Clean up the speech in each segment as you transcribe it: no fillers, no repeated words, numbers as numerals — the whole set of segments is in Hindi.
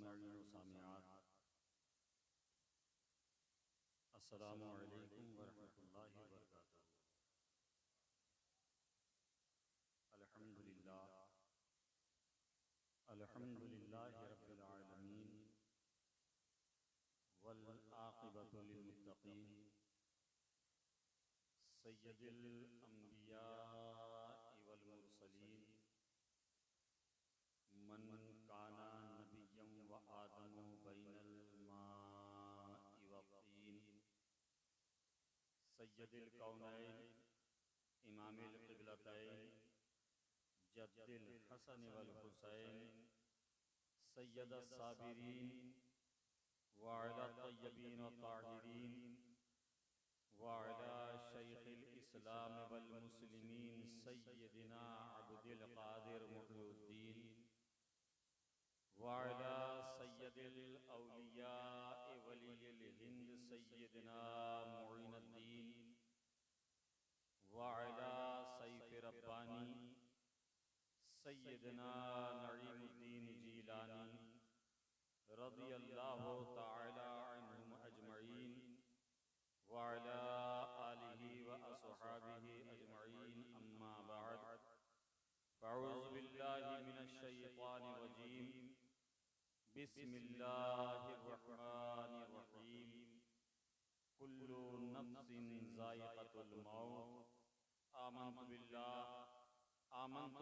सामिईन व सामिआत, अस्सलामु अलैकुम व रहमतुल्लाहि व बरकातुहू। अल्हम्दुलिल्लाह अल्हम्दुलिल्लाहि रब्बिल आलमीन वल आक़िबतु लिल मुत्तक़ीन सय्यदिल अंबियाइ वल मुरसलीन मन काना नबिय्यम व आदमु बैनल माइ व तीन सय्यदिल कौनैन इमामिल क़िबलतैन जद्दिल हसन वल हुसैन सय्यदस साबिरीन व अला तय्यबीन व ताहिरीन व अला शैखिल इस्लाम वल मुस्लिमीन सय्यदिना अब्दुल क़ादिर मुहीउद्दीन व अला सय्यदिल औलिया वलिय्यिल हिंद सय्यदिना मुईनुद्दीन व अला सैफ रब्बानी सय्यदना नईमुद्दीन जीलानी रज़ियल्लाहु तआला अन्हुम अजमईन व अला आलिहि व अस्हाबिहि अजमईन अम्मा बअद फ़अऊज़ु बिल्लाहि मिनश शैतानिर रजीम बिस्मिल्लाहिर रहमानिर रहीम कुल्लु नफ्सिन ज़ाइक़तुल मौत आमन्तु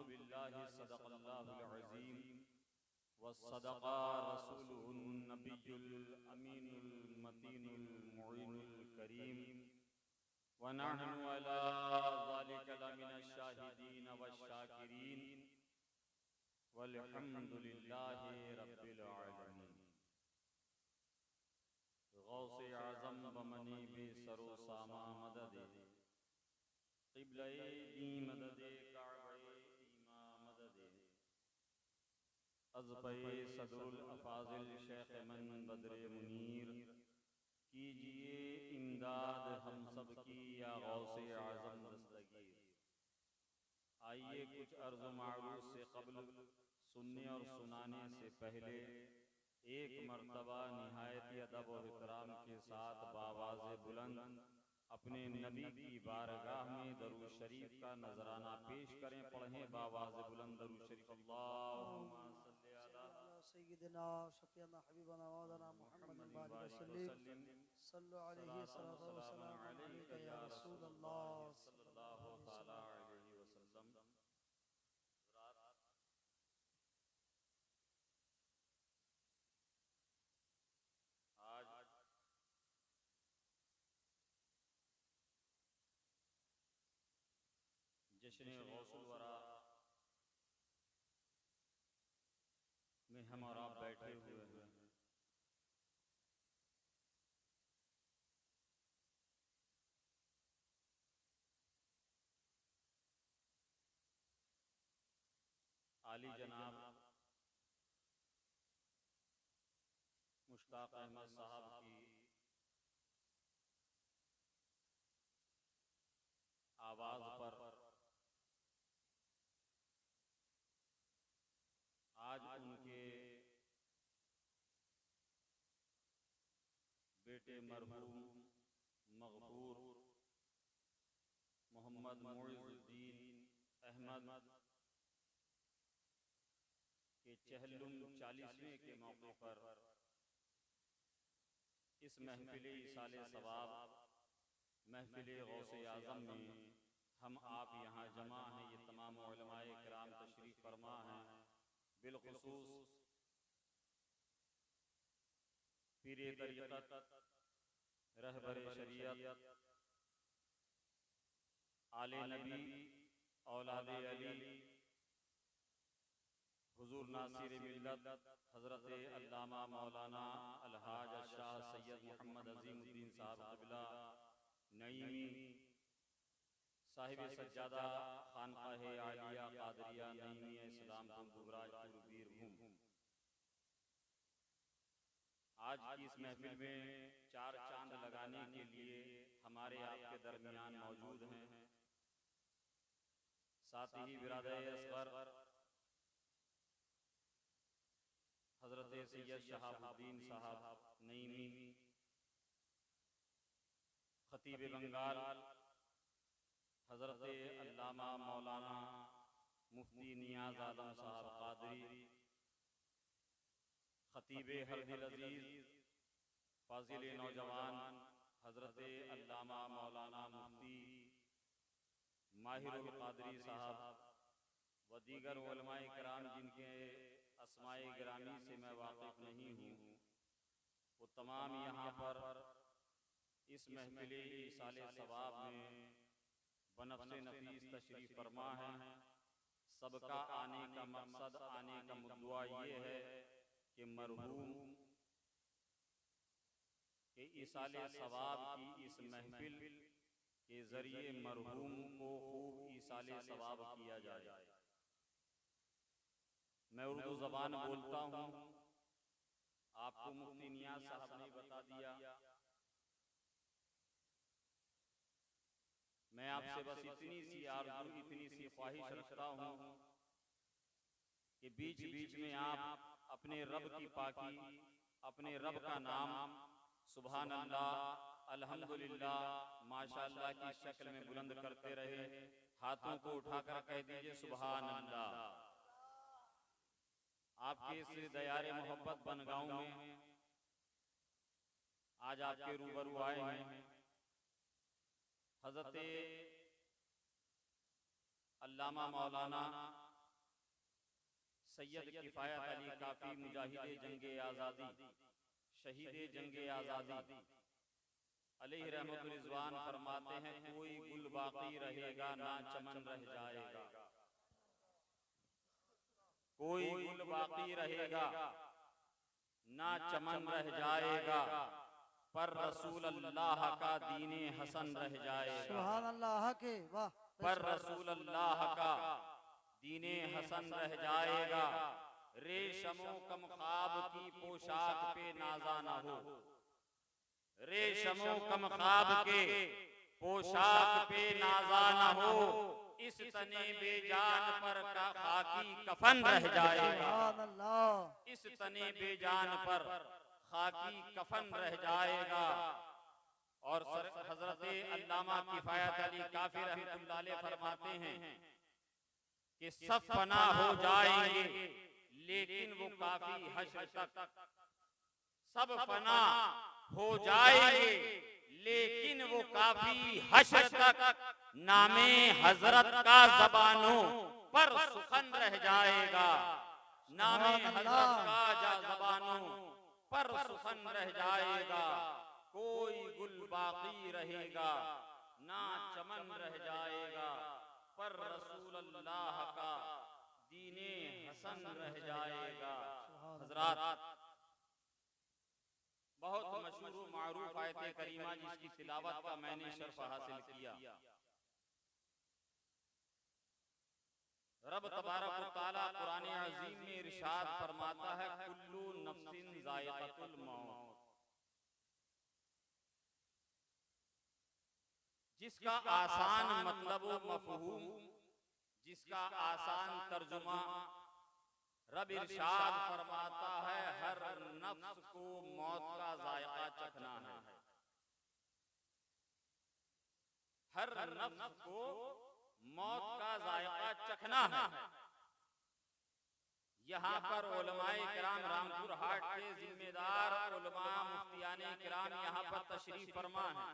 बिल्लाहि सदक़ल्लाहुल अज़ीम व सदक़ा रसूलुहुन नबियुल अमीनुल मतीनुल मुईनुल करीम व नहनु अला ज़ालिका लमिनश शाहिदीन वश्शाकिरीन वल्हम्दुलिल्लाहि रब्बिल आलमीन। गौसे आज़म बमनी बेसरो सामा मददे क़िबले दी मददे काबे ईमा मददे अज़पे सदरुल अफ़ाज़िल शेख मन बद्रे मुनीर कीजिए इमदाद हम सब की या गौसे आज़म दस्तगीर। आइए कुछ अर्ज़ मारूफ़ से क़ब्ल सुनने और सुनाने से पहले एक मर्तबा निहायत अदब और इहतराम के साथ बावाज़े बुलंद अपने नबी की बारगाह में दरूद शरीफ का नजराना पेश करें। पढ़ें बावाज़े बुलंद दरूद शरीफ। अल्लाहुम्मा सल्लि अला सय्यिदना शफ़ीअना हबीबना मौलाना मुहम्मदिन बारिक वसल्लिम सल्लल्लाहु अलैहि वसल्लम अलैका या रसूल अल्लाह सल्लल्लाहु तआला अलैहि वसल्लम। आज जश्न गौसुल वरा में हम और आप बैठे हुए हैं। आली जनाब मुश्ताक अहमद साहब की आवाज पर आज उनके बेटे मरहूम मग़फ़ूर मोहम्मद मुईज़ुद्दीन अहमद के चहलुम 40वें के मौके पर इस महफ़िल इसाले सवाब महफ़िल गौसे आज़म में हम आप यहाँ जमा हैं। ये तमाम उलमाए किराम तशरीफ़ फरमा हैं। बिलख़ुसूस पीरे तरीक़त रहबरे शरीयत आले नबी औलादे अली हुज़ूर नासिर मिल्लत हज़रत अल्लामा मौलाना अलहाज शाह सैयद मोहम्मद अज़ीमुद्दीन साहब क़िबला नईमी साहिब सज्जादा खानक़ाह आलिया क़ादरिया नईमिया इस्लामपुर दुबराजपुर बीरभूम। आज की इस महफिल में चार चांद लगाने के लिए हमारे आपके दरमियान मौजूद हैं। साथ ही बिरादर असग़र हजरत सैयद शहाबुद्दीन साहब नईमी, खतीब बंगाल हजरत अल्लामा मौलाना मुफ्ती नियाज आलम साहब कादरी, खतीब हरदिल अजीज फाजिल नौजवान हजरत अल्लामा मौलाना मुफ्ती माहिरुल कादरी साहब व दीगर उलमाए किराम जिनके अस्माए गिरामी से मैं वाकिफ नहीं हूँ, वो तमाम यहाँ पर इस महफिल ईसाले सवाब में बनफ़्से नफीस तशरीफ़ फरमा है। सबका आने का मकसद, आने का मुद्दा ये है कि मरहूम के ईसाले सवाब की इस महफिल के ज़रिए मरहूम को खूब ईसाले सवाब किया जाए। मैं उर्दू ज़बान बोलता हूँ, आपको मुफ्ती नियाज़ साहब ने बता दिया। मैं आपसे बस इतनी सी आरज़ू, इतनी सी ख्वाहिश रखता हूँ कि बीच बीच में आप अपने रब की पाकी, अपने रब का नाम सुभान अल्लाह, अल्हम्दुलिल्लाह, माशाअल्लाह की शक्ल में बुलंद करते रहे। हाथों को उठाकर कह दीजिए सुभान अल्लाह। आपके इस दयारे मोहब्बत बनगांव में आज आपके रूबरू आए हैं हजरत अल्लामा मौलाना सैयद किफायत अली काफी, मुजाहिद जंगे आज़ादी, शहीद जंगे आज़ादी अलैहि रहमत रिज़वान फरमाते हैं, कोई गुल बाकी रहेगा ना चमन रह जाएगा। कोई गुल बाकी रहेगा ना चमन रह जाएगा, पर रसूल अल्लाह का दीने हसन रह जाएगा। सुभान अल्लाह के वाह। पर रसूल अल्लाह का दीने हसन रह जाएगा। रेशमो कम ख्वाब की पोशाक पे नाजा न हो, रेशमो कम ख्वाब के पोशाक पे नाजा न हो, इस तने बेजान पर का खाकी कफन रह जाएगा। इस तने बेजान पर खाकी कफन रह जाएगा। और हजरत अल्लामा किफायत अली काफी रहमतुल्लाह अलैह फरमाते हैं कि सब फना हो जाएंगे लेकिन वो काफी हश्र तक, सब फना हो जाएंगे लेकिन वो काफी हश्र तक, नामे हजरत का ज़बानों पर सुखन रह जाएगा। नामे हजरत का ज़बानों पर सुखन रह जाएगा। कोई गुल बाकी रहेगा ना चमन रह जाएगा, पर रसूल अल्लाह का दीने हसन रह जाएगा। हजरात, बहुत मशहूर मारूफ आयत करीमा जिसकी तिलावत का मैंने शर्फ हासिल किया। रब तबारक व तआला कुरान अज़ीम में इरशाद फरमाता है, कुल्लू नफ्सिन ज़ाइक़तुल मौत। जिसका आसान मतलब व मफ़हूम, जिसका आसान तर्जुमा रब इरशाद फरमाता है, हर नफ्स को मौत का जायका चखना है। हर नफ्स को मौत का जायका चखना है। यहाँ पर उलमाए किराम रामपुर हाट के जिम्मेदार उलमा मुफ्तियाने किराम यहाँ पर तशरीफ फरमा है।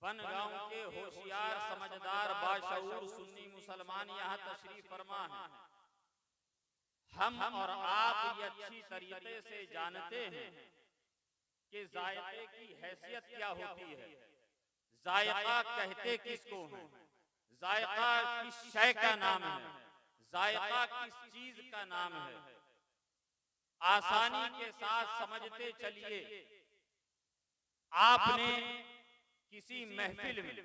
बनगांव के होशियार समझदार बाशऊर सुन्नी मुसलमान यहाँ तशरीफ फरमा है। हम और आप ये अच्छी तरीके से जानते हैं कि जायके की हैसियत क्या होती है। जायका कहते किसको है? जायका किस शय का नाम है? जायका किस चीज का नाम है? आसानी के साथ समझते चलिए। आपने किसी महफिल में,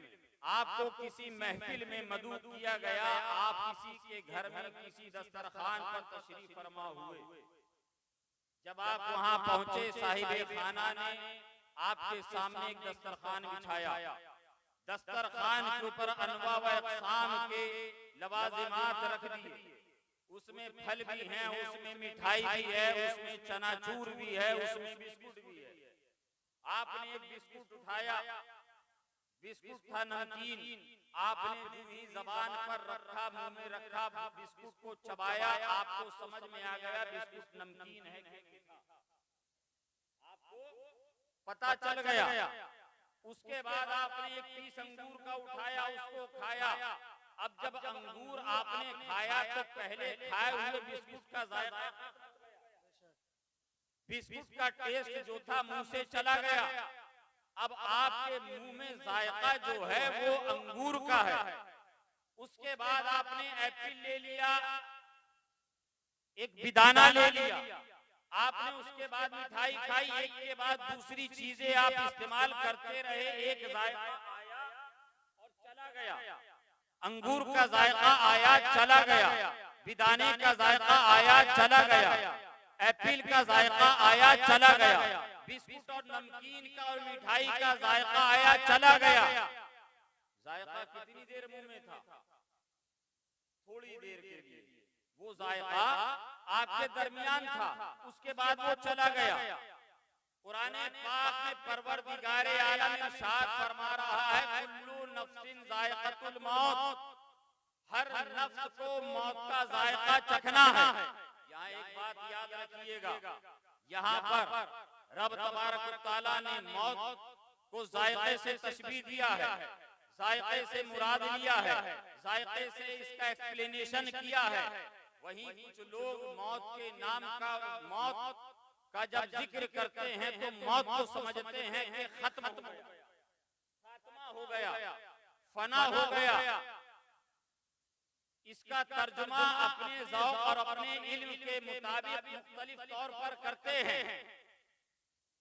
आपको किसी महफिल में मदऊ किया गया, आप किसी के घर में किसी दस्तरखान पर तशरीफ फरमा हुए। जब आप वहां पहुंचे, साहिबे खाना ने आपके सामने एक दस्तरखान बिछाया। दस्तरखान के ऊपर अनवा व अक़साम के लवाजिमात रख दिए। उसमें फल भी हैं, उसमें मिठाई भी है, उसमें चनाचूर भी है, उसमें बिस्कुट भी है। आपने एक बिस्कुट उठाया, बिस्कुट था नमकीन, आपने जो ही जबान पर रखा, मुंह में रखा, बिस्कुट को चबाया, आपको समझ में आ गया बिस्कुट नमकीन है कि मीठा, आपको पता चल गया। उसके बाद आपने एक पीस अंगूर का उठाया, उसको खाया। अब जब अंगूर आपने खाया तो पहले खाए हुए बिस्कुट का जायका, बिस्कुट का टेस्ट जो था मुंह से चला गया। अब आपके मुंह में जायका जो है वो अंगूर का है। उसके बाद आपने एप्पल ले लिया, एक बेदाना ले लिया, आपने उसके बाद मिठाई खाई, एक के बाद दूसरी चीजें आप इस्तेमाल करते रहे, एक जायका आया और चला गया। अंगूर का जायका आया, चला गया, बेदाने का जायका आया, चला गया, एप्पल का जायका आया, चला गया, बिस्कुट और नमकीन का और मिठाई का जायका आया, चला गया। जायका कितनी देर मुंह में था? थोड़ी देर के लिए। वो जायका आपके दरमियान था, उसके बाद वो चला गया। कुरान पाक में परवरदिगारे आलम इरशाद फरमा रहा है, कुल्लू नफ्सिन जायकातुल मौत, हर नफ्स को मौत का जायका चखना है। यहाँ एक बात याद रखिएगा, यहाँ पर रब तबारक व तआला ने मौत को जायके से तशबीह दिया है, जायके से मुराद लिया है, जायके से इसका एक्सप्लेनेशन किया है। वहीं कुछ लोग मौत के नाम का, मौत का जब जिक्र करते हैं तो मौत को समझते हैं कि खत्म हो गया, खात्मा हो गया, फना हो गया। इसका तर्जुमा अपने ज़ौक़ और अपने इल्म के मुताबिक मुख्तलिफ तौर पर करते हैं,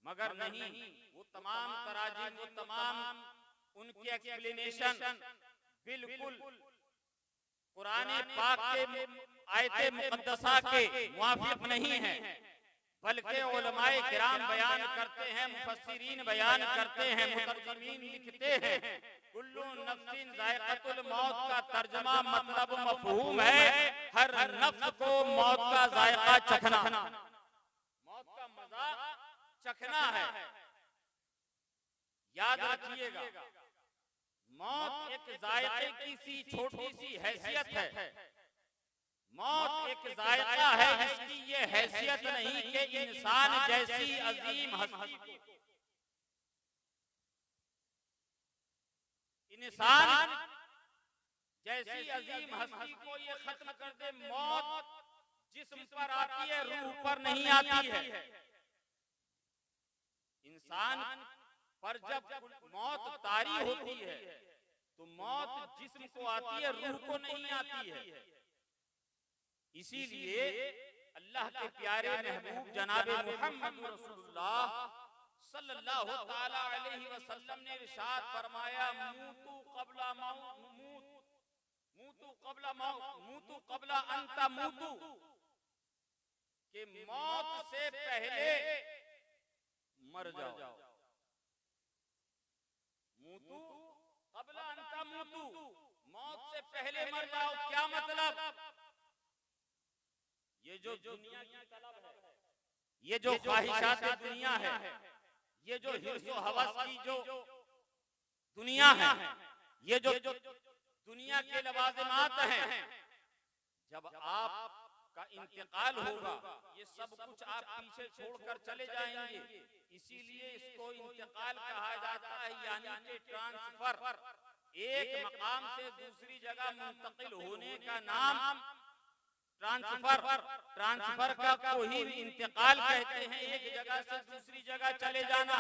मगर नहीं, वो तमाम तराजीम, वो तमाम उनके एक्सप्लेनेशन बिल्कुल कुरान पाक के आयते मुक़द्दसा के मुवाफिक नहीं है, बल्कि उलमाए किराम बयान करते हैं, मुफस्सिरीन बयान करते हैं, मुतर्जिमीन लिखते हैं, कुल्लू नफ्सिन जायकातुल मौत का तर्जुमा मतलब मफहूम है हर नफ्स को मौत का जायका चखना, मौत का मजा चखना है। याद रखिएगा, मौत एक जायके की सी छोटी सी हैसियत है, मौत एक जायका है, इसकी ये हैसियत नहीं कि इंसान जैसी अजीम हस्ती, इंसान जैसी अजीम हस्ती को ये खत्म कर दे। मौत जिस्म पर आती है, रूह पर नहीं आती है। इंसान पर जब मौत तारी होती है तो मौत जिस्म को आती है, रूह को नहीं आती है। इसीलिए अल्लाह के प्यारे महबूब जनाब मुहम्मद रसूलुल्लाह सल्लल्लाहु ताला अलैहि वसल्लम ने इरशाद फरमाया, मूतू क़ब्ला मौत, मूतू क़ब्ला मौत, मूतू क़ब्ला अन तमूतू, कि मौत से पहले मर जाओ। मूतू क़ब्ला अन तमूतू, मौत से पहले मर जाओ। क्या मतलब? ये जो दुनिया की तलब है, ये जो ख्वाहिशात दुनिया है, ये जो हिर्स व हवस की जो दुनिया है, ये जो दुनिया के लवाज़िमात हैं, जब आपका इंतकाल होगा ये सब कुछ आप पीछे छोड़कर चले जाएंगे। इसीलिए इसको इंतकाल कहा जाता है, यानी कि ट्रांसफर, एक मकाम से दूसरी जगह मुंतकिल होने का नाम ट्रांसफर, ट्रांसफर का को ही इंतकाल कहते हैं, एक जगह से दूसरी जगह चले जाना।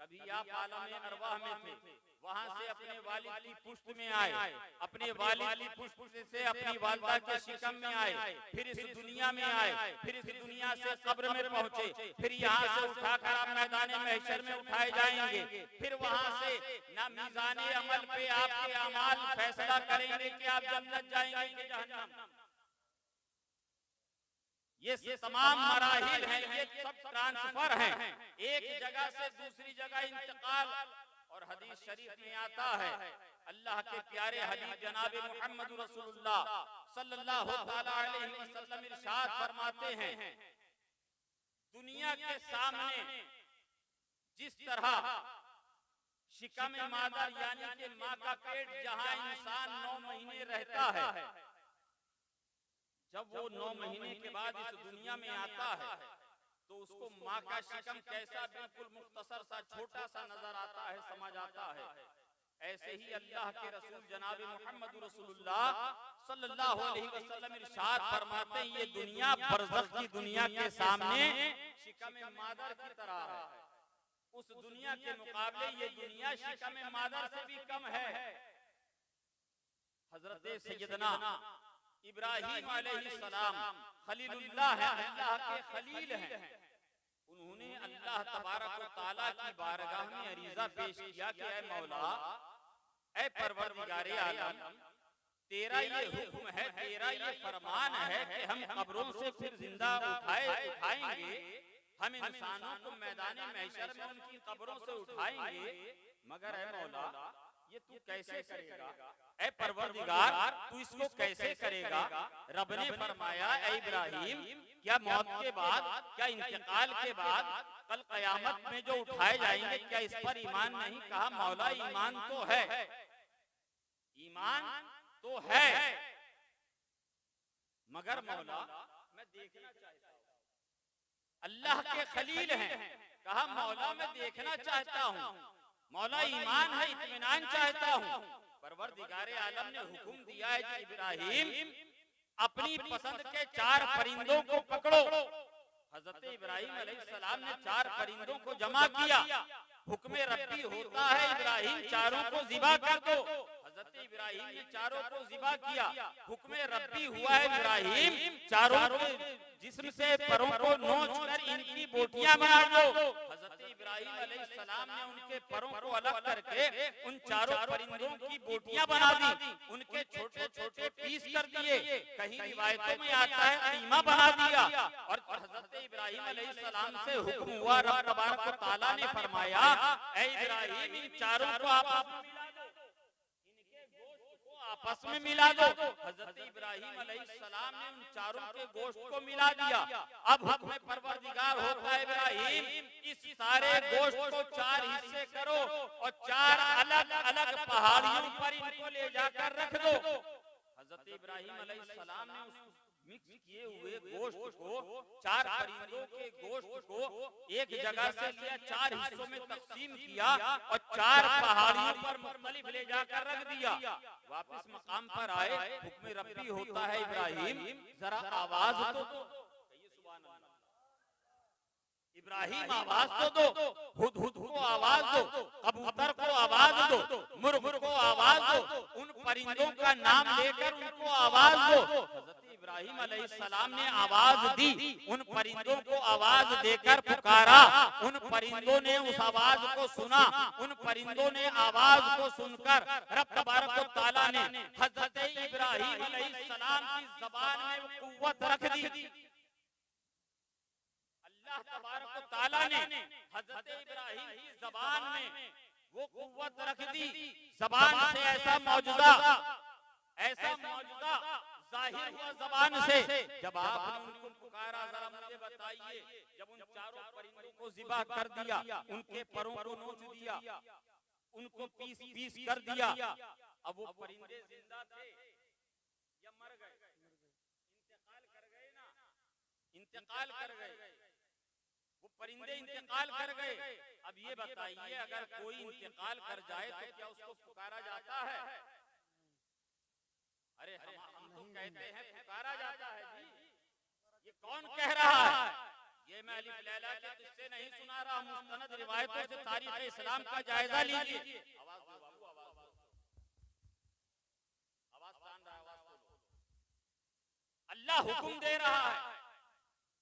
कभी आप आलम अरवाह में थे, वहां से अपने वालिद की पुश्त में आए, अपने वालिद की पुश्त से अपनी वालिदा के शिकम में आए, फिर इस दुनिया में आए, फिर इस दुनिया से कब्र में पहुंचे, फिर यहाँ से उठाकर आप मैदान महशर में उठाए जाएंगे, फिर वहां से ना मीज़ाने अमल पे आपके अमाल फैसला करेंगे कि आप जन्नत जाएंगे कि जहन्नम। ये तमाम मराहिल हैं, ये सब ट्रांसफर हैं, एक जगह से दूसरी जगह इंतकाल। और हदीस शरीफ में आता है, अल्लाह के प्यारे हबीब जनाब मुहम्मद रसूलुल्लाह सल्लल्लाहु ताला अलैहि वसल्लम इरशाद फरमाते हैं, दुनिया के सामने जिस तरह शिकम मादर यानी कि माँ का पेट जहाँ इंसान 9 महीने रहता है, जब वो 9 महीने के बाद इस दुनिया में आता है तो उसको माँ का शिकम कैसा बिल्कुल मुख्तसर सा छोटा सा नजर आता है, समझ आता है। ऐसे ही अल्लाह के रसूल जनाब मुहम्मद रसूलुल्लाह सल्लल्लाहु अलैहि वसल्लम इरशाद फरमाते हैं, ये दुनिया बरज़ख की दुनिया के सामने शिकम मादर की तरह है। उस दुनिया के मुकाबले ये दुनिया शिकम मादर से भी कम है। हजरत सैयदना इब्राहीम अलैहिस्सलाम खलीलुल्लाह है, अल्लाह के खलील हैं। उन्होंने अल्लाह तबारक व तआला की बारगाह में अरीजा पेश किया कि ऐ मौला, ऐ परवरदिगारे आलम, तेरा ये हुक्म है, तेरा ये फरमान है कि हम कब्रों से फिर जिंदा उठाएंगे, हम इंसानों को मैदान महशर में उनकी कब्रों से उठाएंगे, मगर ऐ मौला ये तू कैसे करेगा? ऐ परवरदिगार तू इसको कैसे करेगा? रब ने फरमाया, ऐ इब्राहिम, क्या मौत के बाद, क्या इंतकाल के बाद कल कयामत में जो उठाए जाएंगे, क्या इस पर ईमान नहीं? कहा मौला ईमान तो है, ईमान तो है, मगर मौला मैं देखना चाहता हूँ। अल्लाह के खलील हैं, कहा मौला मैं देखना चाहता हूँ, मौला ईमान है, इत्मीनान चाहता हूँ। परवरदिगारे आलम ने हुक्म दिया है कि इब्राहिम अपनी पसंद के 4 परिंदों को पकड़ो। हजरत इब्राहिम अलैहिस्सलाम ने 4 परिंदों को जमा किया। हुक्म रब्बी होता है इब्राहिम चारों को ज़िबा कर दो। हजरत इब्राहिम ने चारों को ज़िबा किया। हुक्म रब्बी हुआ है इब्राहिम चारों के जिस्म से परों को नोच कर इनकी बोटियां बना दो। हजरत इब्राहिम अलैहिस्सलाम ने उनके परों को अलग करके उन चारों परिंदों की बोटियां बना दी, उनके छोटे छोटे पीस कर दिए। कहीं रिवायतों में आता है कीमा बना दिया। और हजरत इब्राहिम अलैहिस्सलाम से हुक्म हुआ, रब तबारक व तआला ने फरमाया, ऐ इब्राहिम इन चारों को आपस में मिला दो। हजरत इब्राहिम अलैहिस्सलाम ने उन चारों के गोश्त को मिला दिया। अब हुक्म परवरदिगार होता है इब्राहिम इस सारे गोश्त को 4 हिस्से करो और 4 अलग अलग पहाड़ियों पर इनको ले जाकर रख दो। हजरत इब्राहिम अलैहिस्सलाम ने उस मिक्स किए हुए गोश्त को 4 परिंदों के गोश्त को एक जगह से लिया, 4 हिस्सों में तकसीम किया और 4 पहाड़ियों पर मुख्तलिफ ले जाकर रख दिया। वापस मकाम पर आए, हुक्म रब्बी होता है इब्राहिम जरा आवाज तो दो। इब्राहिम आवाज तो दो, हुदहुद को आवाज दो, कबूतर को आवाज दो, मुर्ग को आवाज दो, उन परिंदों का नाम लेकर उनको आवाज दो। इब्राहिम अलैहिस्सलाम ने आवाज दी, उन परिंदों को आवाज देकर पुकारा, उन परिंदों ने उस आवाज को सुना, उन परिंदों ने आवाज को सुनकर रब तबारक व तआला ने हजरत इब्राहिम अलैहिस्सलाम की ज़बान में कुव्वत रख दी। अल्लाह तबारक व तआला ने हजरत इब्राहिम की ज़बान में वो कुव्वत रख दी। ज़बान से ऐसा मौजूदा जाहिर हुआ ज़बान से। जब आपने उनको पुकारा, जरा मुझे बताइए, जब उन चारों परिंदों को ज़िबा कर दिया, उनके परों को नोच दिया, उनको पीस पीस कर दिया, अब वो परिंदे जिंदा थे या मर गए? इंतकाल कर गए ना, इंतकाल कर गए, वो परिंदे इंतकाल कर गए। अब ये बताइए अगर कोई इंतकाल कर जाए तो क्या उसको पुकारा जाता है? अरे हम तो कहते हैं पुकारा जाता है जी। ये कौन कह रहा है? ये मैं अलिफ लैला के किस्से नहीं सुना रहा, मुस्तनद रिवायतों से तारीख इस्लाम का जायजा लीजिए। आवाज दो बाबू, आवाज दो, आवाज तान रहा है, आवाज दो। अल्लाह हुक्म दे रहा है।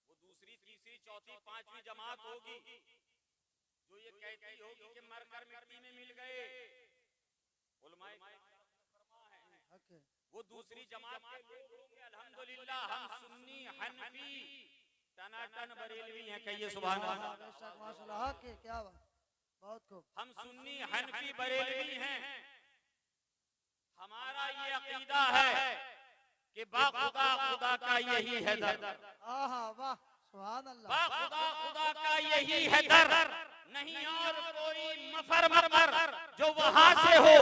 वो दूसरी, तीसरी, चौथी, 5वीं जमात होगी जो ये कहती होगी कि मरकर मिट्टी में मिल गए, उलमाए वो दूसरी जमात के लोग होंगे। अल्हम्दुलिल्लाह हम सुन्नी हनफी टनाटन बरेलवी हैं, कहिए सुभान अल्लाह। माशाअल्लाह, क्या बात। बहुत खूब। हम सुन्नी हनफी बरेलवी हैं, हमारा ये अकीदा है कि बाखुदा खुदा का यही है दर। आहा वाह, सुभान अल्लाह। बाखुदा खुदा का यही है दर, नहीं और कोई मफर मफर जो वहां से हो,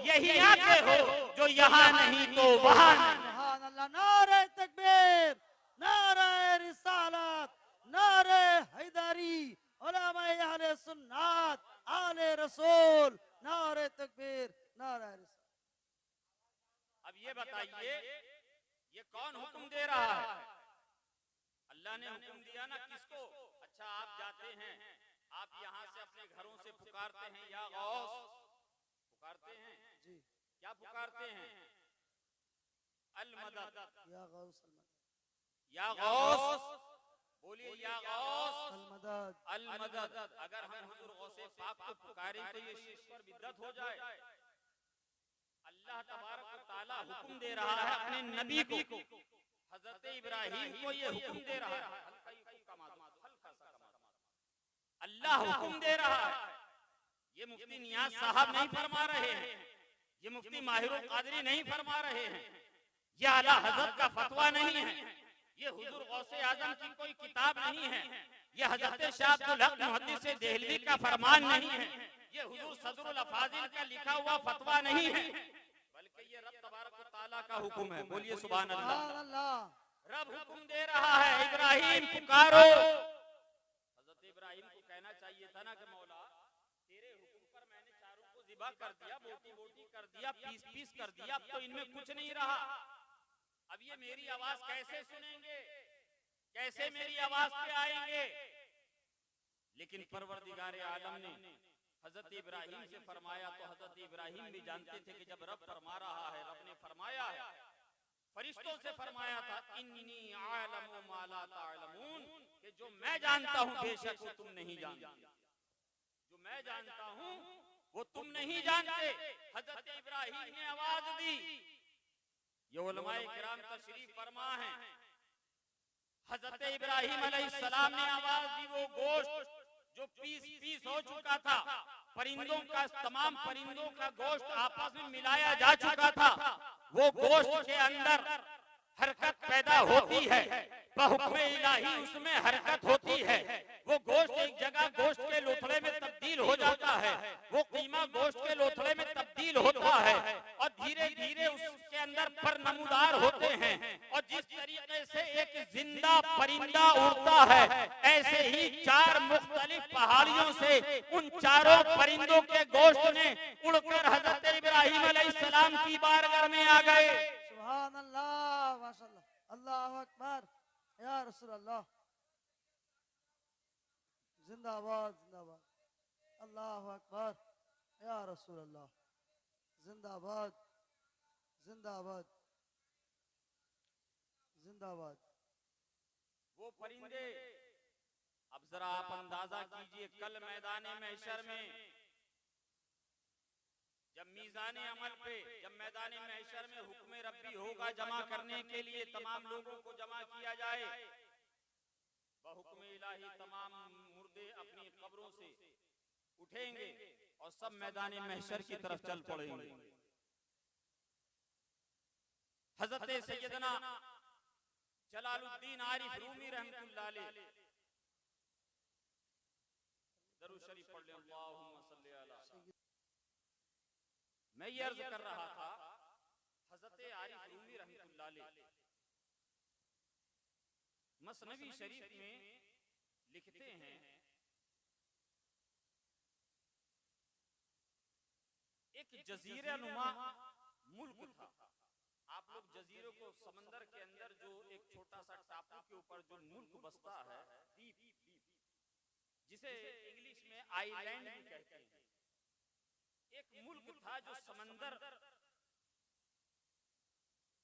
यही आके हो, जो यहाँ नहीं तो वहां नहीं। सुभान अल्लाह। नारे तकबीर, नारे रिसालत, नारे हैदरी, उलमाए अहले सुन्नत, आले रसूल, नारे तकबीर, नारे रिसालत। अब ये बताइए, ये कौन हुक्म दे रहा है? अल्लाह ने हुक्म दिया ना किसको? अच्छा, आप जाते हैं, आप यहाँ से अपने घरों से पुकारते हैं या गौस, पुकारते हैं जी, क्या पुकारते हैं? अल मदद, या गौस अल मदद, या गौस, बोलिए या गौस अल मदद, अल मदद। अगर हम हुजूर गौसे पाक को पुकारें तो ये शिर्क पर बिद्दत हो जाए। अल्लाह तबारक व तआला हुक्म दे रहा है अपने नबी को, हजरत इब्राहिम को ये हुक्म दे रहा है। अल्लाह हुक्म दे रहा है। ये मुफ्ती नियाज साहब नहीं फरमा रहे हैं, ये मुफ्ती माहिरुल कादरी नहीं फरमा रहे हैं, ये आला हजरत का फतवा नहीं है, ये हुजूर गौसे आजम की कोई किताब नहीं है, ये हजरत शाह अब्दुल हक मुहद्दिस देहलवी का फरमान नहीं है, ये हुजूर सदरुल अफाजिल का लिखा हुआ फतवा नहीं है, बल्कि ये रब तबारक व तआला का हुक्म है। बोलिए सुभान अल्लाह। रब हुक्म दे रहा है, इब्राहिम पुकारो। हजरत इब्राहिम को कहना चाहिए था ना कि मौला तेरे हुक्म पर मैंने चारों को ज़िबा कर दिया, बोटी बोटी कर दिया, पीस पीस कर दिया, अब तो इनमें कुछ नहीं रहा, अब ये मेरी आवाज कैसे सुनेंगे, कैसे मेरी आवाज पे आएंगे? लेकिन परवरदिगार आलम ने हजरत इब्राहिम से फरमाया तो हजरत इब्राहिम भी जानते थे कि जब रब फरमा रहा है, रब ने फरमाया है, फरिश्तों से फरमाया था इन्नी आलमु मा ला तालमून, कि जो मैं जानता हूं बेशक वो तुम नहीं जानते, जो मैं जानता हूं वो तुम नहीं जानते। हजरत इब्राहिम ने आवाज दी, ये उलमाए किराम तशरीफ फरमा है, हजरत इब्राहिम अलैहिस्सलाम ने आवाज दी, वो गोश्त जो पीस पीस हो चुका था, परिंदों का, तमाम परिंदों का गोश्त आपस में मिलाया जा चुका था, वो गोश्त के अंदर हरकत पैदा होती है, बहुक्मे इलाही उसमें हरकत होती है, वो गोश्त एक जगह गोश्त के लोथड़े में तब्दील हो जाता है, वो कीमा गोश्त के लोथड़े में तब्दील होता है, और धीरे धीरे उसके अंदर पर नमूदार होते हैं, और जिस तरीके से एक जिंदा परिंदा उड़ता है, ऐसे ही चार मुख्तलिफ पहाड़ियों से उन चारों परिंदों के गोश्त ने उड़कर हजरत इब्राहिम अलैहिस्सलाम की बारगाह में आ गए। सुभान अल्लाह, माशाअल्लाह, अल्लाहु अकबर, या रसूल अल्लाह, जिंदाबाद जिंदाबाद, अल्लाहु अकबर, या रसूल अल्लाह, जिंदाबाद जिंदाबाद जिंदाबाद। वो परिंदे, अब जरा आप अंदाजा कीजिए, कल मैदाने महशर में जब मीज़ाने अमल पे, जब मैदाने महशर में हुक्म रब्बी होगा जमा करने के लिए, तमाम लोगों को जमा किया जाए, बहुक्म इलाही तमाम मुर्दे अपनी कब्रों से उठेंगे और सब मैदाने महशर की तरफ चल पड़ेंगे। हजरत सैयदना जलालुद्दीन आरिफ रूमी रहमतुल्लाह अलैह, दरूद शरीफ पढ़ ले, अल्लाहुम्मा सल्ली अला। मैं ये अर्ज कर रहा था, हजरत आरिफ रूमी रहमतुल्लाह अलैह मसनवी शरीफ में लिखते हैं, एक जजीरा नुमा मुल्क था। आप लोग जजीरों को, समंदर के अंदर जो एक छोटा सा टापू के ऊपर जो मुल्क बसता है, द्वीप, जिसे इंग्लिश में आइलैंड भी कहते हैं, एक मुल्क था जो समंदर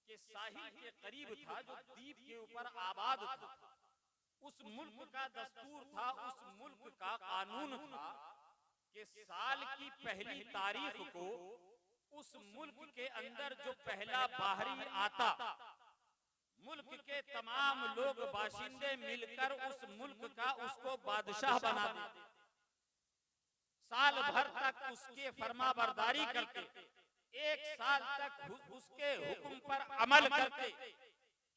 के साहिल के करीब था, जो द्वीप के ऊपर आबाद था। उस मुल्क का दस्तूर था, उस मुल्क का कानून था कि साल की पहली तारीख को उस मुल्क के अंदर जो पहला बाहरी आता, मुल्क के तमाम लोग बाशिंदे मिलकर उस मुल्क का उसको बादशाह बना देते। साल भर तक उसके फरमाबरदारी करते, 1 साल तक उसके हुक्म पर अमल करते,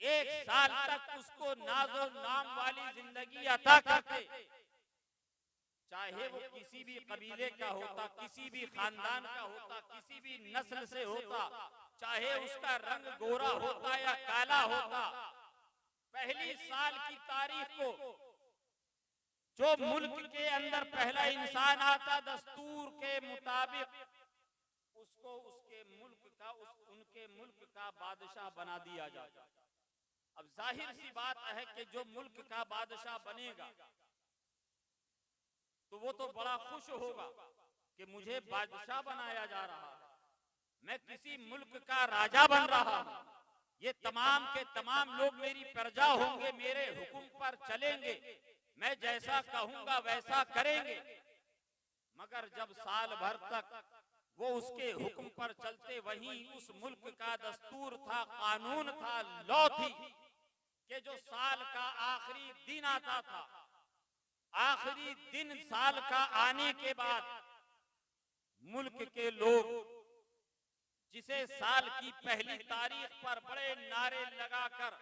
1 साल तक उसको नाजो नाम वाली जिंदगी अता करते, चाहे वो किसी भी कबीले का होता, किसी भी खानदान का होता, किसी भी नस्ल से होता, चाहे उसका रंग गोरा होता या काला होता। पहली साल की तारीख को जो मुल्क के अंदर पहला इंसान आता, दस्तूर के मुताबिक उसको उसके मुल्क का उनके मुल्क का बादशाह बना दिया जाता। अब जाहिर सी बात है कि जो मुल्क का बादशाह बनेगा तो वो तो बड़ा खुश होगा कि मुझे बादशाह बनाया जा रहा है, मैं किसी मुल्क का राजा बन रहा हूं, ये तमाम के तमाम लोग मेरी प्रजा होंगे, मेरे हुक्म पर चलेंगे, मैं जैसा कहूंगा वैसा करेंगे। मगर जब साल भर तक वो उसके हुक्म पर चलते, वहीं उस मुल्क का दस्तूर था, कानून था, लॉ थी कि जो साल का आखिरी दिन आता था, आखिरी दिन साल का आने के बाद मुल्क के लोग जिसे साल की पहली तारीख पर बड़े नारे लगाकर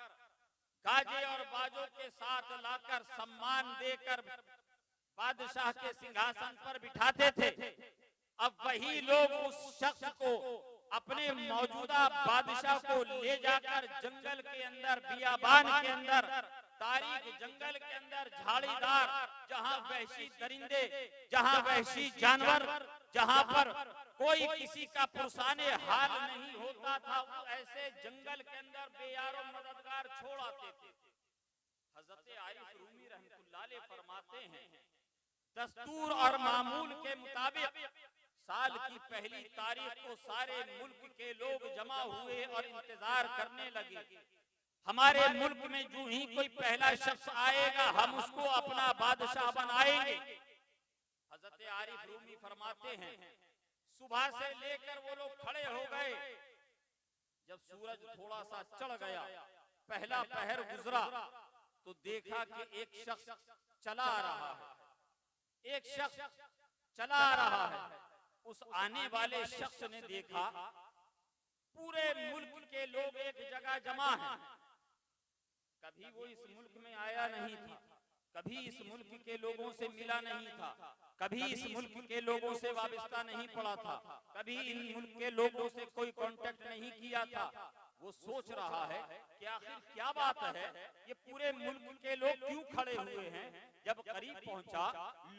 गाजे और बाजों के साथ लाकर सम्मान देकर बादशाह के सिंहासन पर बिठाते थे, अब वही लोग उस शख्स को, अपने मौजूदा बादशाह को ले जाकर जंगल के अंदर, बियाबान के अंदर, तारीख जंगल के अंदर, झाड़ीदार, जहां वहशी दरिंदे, जहां वहशी जानवर, जहां पर कोई किसी का पुरसाने हाल नहीं होता था, ऐसे जंगल के अंदर बेयारो मददगार छोड़ आते थे। हजरत आरिफ रूमी रहमतुल्लाह अलैह फरमाते हैं, दस्तूर और मामूल के मुताबिक साल की पहली तारीख को सारे मुल्क के लोग जमा हुए और इंतजार करने लगे, हमारे मुल्क में जो ही कोई पहला शख्स आएगा हम उसको अपना बादशाह बनाएंगे। हजरत आरिफ रूमी फरमाते हैं, सुबह से लेकर वो लोग खड़े हो गए, जब सूरज थोड़ा सा चढ़ गया, पहला पहर गुजरा, तो देखा कि एक शख्स चला आ रहा है, एक शख्स चला आ रहा है। उस आने वाले शख्स ने देखा पूरे मुल्क के लोग एक जगह जमा हैं, कभी वो इस मुल्क में आया नहीं था, कभी इस मुल्क के लोगों से मिला नहीं था, कभी इस मुल्क के लोगों से वाबस्ता नहीं पड़ा था, कभी इन मुल्क के लोगों से कोई कांटेक्ट नहीं किया था। वो सोच रहा है कि आखिर क्या बात है, ये पूरे मुल्क के लोग क्यों खड़े हुए हैं। जब करीब पहुंचा,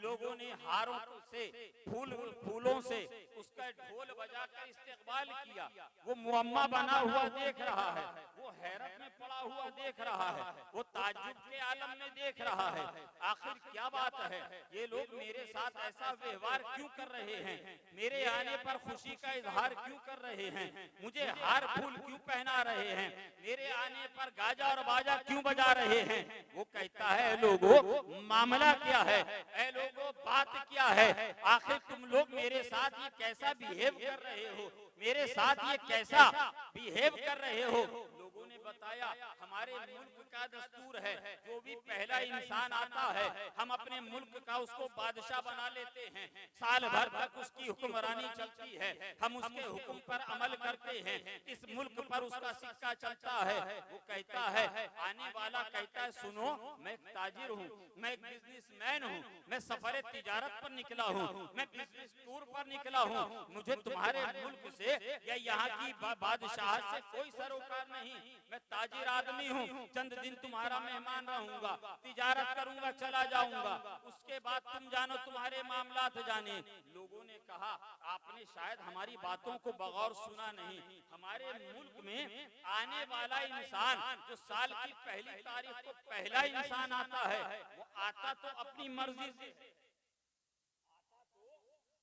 लोगों ने हारों से, फूलों से उसका ढोल बजाकर इस्तकबाल किया। वो मुअम्मा बना हुआ देख रहा है, वो हैरत में पड़ा हुआ देख रहा है, वो ताज्जुब के आलम में देख रहा है, आखिर क्या बात है, ये लोग मेरे साथ ऐसा व्यवहार क्यों कर रहे हैं, मेरे आने पर खुशी का इजहार क्यों कर रहे हैं, मुझे हार फूल क्यों पहना रहे हैं, मेरे आने पर गाजा और बाजा क्यों बजा रहे हैं। वो कहता है, लोगों मामला क्या है, ऐ लोगों बात क्या है, आखिर तुम लोग मेरे साथ ये कैसा बिहेव कर रहे हो, मेरे साथ ये कैसा बिहेव कर रहे हो। लोगों ने बताया, हमारे मुल्क का दस्तूर है, जो भी पहला इंसान आता है हम अपने मुल्क का उसको बादशाह बना लेते हैं, साल भर तक उसकी हुक्मरानी चलती है, हम उसके हुक्म पर अमल करते हैं, इस मुल्क पर उसका सिक्का चलता है। वो कहता है, आने वाला कहता है, सुनो मैं एक ताजिर हूँ, मैं एक बिजनेसमैन हूँ, मैं सफर तिजारत पर निकला हूँ, मैं बिजनेस टूर पर निकला हूँ, मुझे तुम्हारे मुल्क से या यहाँ की बादशाह से कोई सरोकार नहीं, मैं ताजिर आदमी हूँ, चंद दिन तुम्हारा मेहमान रहूंगा, तिजारत करूंगा, चला जाऊंगा, उसके बाद तुम जानो तुम्हारे मामलात जाने। लोगों ने कहा, आपने शायद हमारी बातों को बगौर सुना नहीं, हमारे मुल्क में आने वाला इंसान जो साल की पहली तारीख को पहला इंसान आता है, वो आता तो अपनी मर्जी से,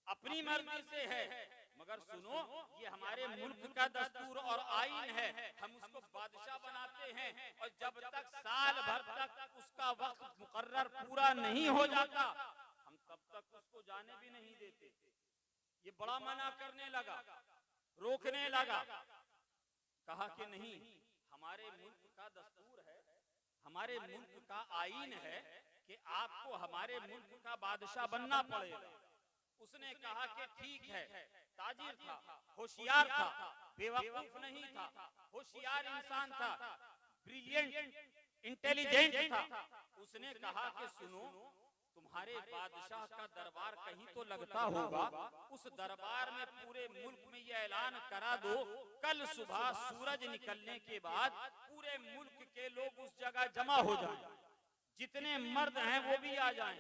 अपनी मर्जी से है, मगर सुनो ये हमारे मुल्क का दस्तूर और आईन है, हम उसको बादशाह बनाते हैं और जब तक साल भर तक उसका वक्त मुकर्रर पूरा नहीं हो जाता हम तब तक उसको जाने भी नहीं देते। ये बड़ा मना करने लगा, रोकने लगा, कहा कि नहीं, हमारे मुल्क का दस्तूर है, हमारे मुल्क का आईन है कि आपको हमारे मुल्क का बादशाह बनना पड़ेगा। उसने कहा कि ठीक है, ताजिर था, होशियार था, बेवकूफ नहीं था, होशियार इंसान था, ब्रिलियंट, इंटेलिजेंट था। उसने कहा कि सुनो, तुम्हारे बादशाह का दरबार कहीं तो लगता होगा, उस दरबार में पूरे मुल्क में ये ऐलान करा दो, कल सुबह सूरज निकलने के बाद पूरे मुल्क के लोग उस जगह जमा हो जाएं, जितने मर्द हैं वो भी आ जाएं,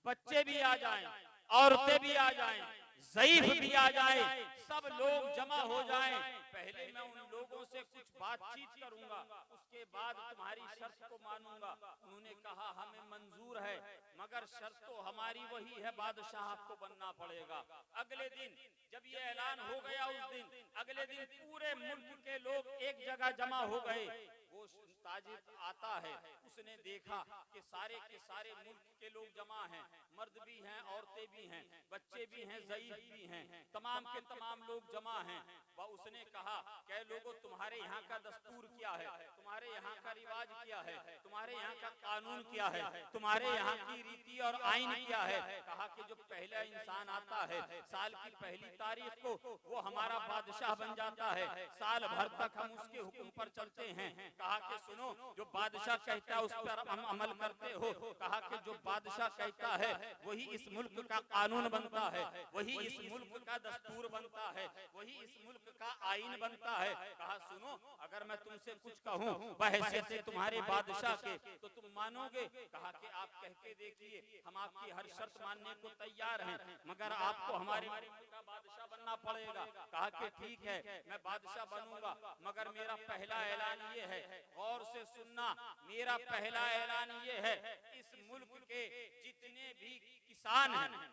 बच्चे भी आ जाएं, औरतें भी आ जाएं, ज़ईफ भी आ जाएं, सब लोग जमा हो जाएं। पहले मैं उन लोगों से कुछ बातचीत करूंगा, उसके बाद तुम्हारी शर्त को मानूंगा। उन्होंने कहा हमें मंजूर है, मगर शर्त तो हमारी वही है, बादशाह आपको बनना पड़ेगा। अगले दिन जब ये ऐलान हो गया, उस दिन अगले दिन पूरे मुल्क के लोग एक जगह जमा हो गए। वो ताजिर आता है, उसने देखा कि सारे के सारे मुल्क के लोग जमा हैं, मर्द भी हैं, औरतें भी हैं, बच्चे भी हैं, ज़ईफ भी हैं, तमाम के तमाम लोग जमा हैं। उसने कहा क्या लोगों, तुम्हारे यहाँ का दस्तूर क्या है, तुम्हारे यहाँ का रिवाज क्या है, तुम्हारे यहाँ का कानून क्या है, तुम्हारे यहाँ की रीति और आईन क्या है। कहा कि जो पहला इंसान आता है साल की पहली तारीख को, वो हमारा बादशाह बन जाता है, साल भर तक हम उसके हुक्म पर चलते हैं। कहा कि सुनो, जो बादशाह कहता है उस पर हम अमल करते हो। कहा कि जो बादशाह कहता है वही इस मुल्क का कानून बनता है, वही इस मुल्क का दस्तूर बनता है, वही इस मुल्क का आईन बनता है। कहा सुनो, अगर मैं तुमसे कुछ कहूँ बहैसियत तुम्हारे बादशाह के, तो तुम मानोगे। कहा कि आप कह के देखिए, हम आपकी हर शर्त मानने को तैयार हैं, मगर आपको हमारे मुल्क का बादशाह बनना पड़ेगा। कहा कि ठीक है, मैं बादशाह बनूंगा, मगर मेरा पहला ऐलान ये है, गौर से सुनना, मेरा पहला ऐलान ये है, इस मुल्क के जितने भी किसान हैं,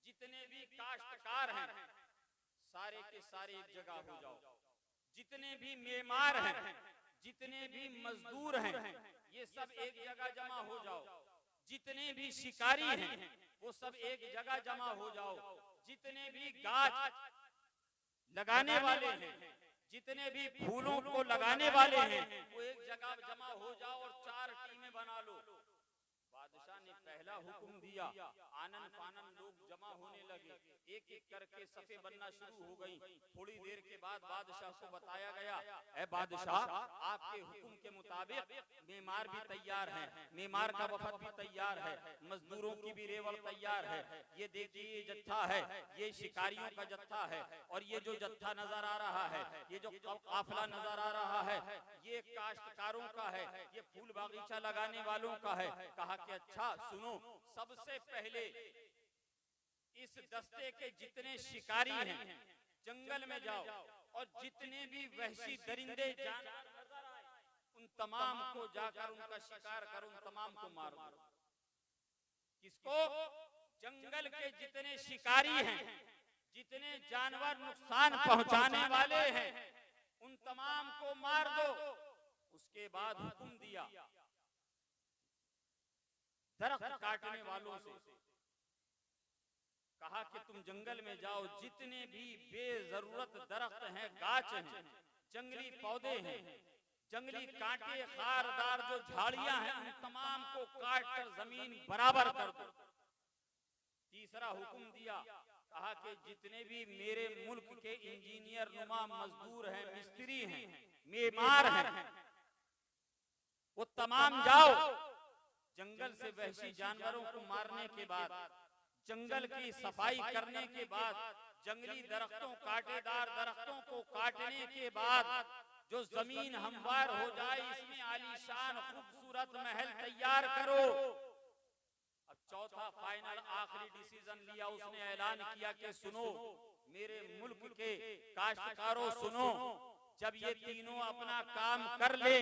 जितने भी काश्तकार हैं, सारे के सारे एक जगह हो जाओ। जितने भी मेमार हैं, जितने भी मजदूर हैं, ये सब एक जगह जमा हो जाओ। जितने भी शिकारी हैं वो सब एक जगह जमा हो जाओ। जितने भी गाछ लगाने वाले हैं, जितने भी फूलों को लगाने वाले हैं, वो एक जगह जमा हो जाओ और 4 टीमें बना लो। बादशाह ने पहला हुक्म दिया, आनन फानन लोग जमा होने लगे, एक एक करके सफे बनना शुरू हो गई। थोड़ी देर के बाद बादशाह को बताया गया, ऐ बादशाह, आपके हुक्म के मुताबिक मेमार भी तैयार हैं, मेमार का वफद भी तैयार है, मजदूरों की भी रेवड़ तैयार है। ये देखिए, ये जत्था है, ये शिकारियों का जत्था है, और ये जो जत्था नजर आ रहा है, ये जो काफिला नजर आ रहा है, ये काश्तकारों का है, ये फूल बागीचा लगाने वालों का है। कहा कि अच्छा सुनो, सबसे पहले इस दस्ते के जितने शिकारी हैं जंगल में जाओ, और जितने भी वहशी दरिंदे जानवर नजर आए उन तमाम को जाकर उनका शिकार करो, उन तमाम को मार दो। किसको? जंगल के जितने शिकारी हैं, जितने जानवर नुकसान पहुंचाने वाले हैं, उन तमाम को मार दो। उसके बाद हुक्म दिया दरख्त काटने वालों से, कहा कि तुम जंगल में जाओ, जितने भी बेजरूरत दरख्त हैं, गाछ हैं, जंगली पौधे हैं, जंगली कांटे खारदार जो झाड़ियां हैं, उन तमाम को काट कर जमीन बराबर कर दो। तीसरा हुक्म दिया, कहा कि जितने भी मेरे मुल्क के इंजीनियर नुमा मजदूर हैं, मिस्त्री हैं, मेमार हैं, वो तमाम जाओ। जंगल से वहशी जानवरों को मारने के बाद, जंगल की सफाई करने के बाद, जंगली दरख्तों, कांटेदार दरख्तों को काटने के बाद जो जमीन हमवार हो जाए, इसमें आलीशान खूबसूरत महल तैयार करो। अब चौथा फाइनल आखिरी डिसीजन लिया, उसने ऐलान किया कि सुनो मेरे मुल्क के काश्तकारों, सुनो, जब ये तीनों अपना काम कर ले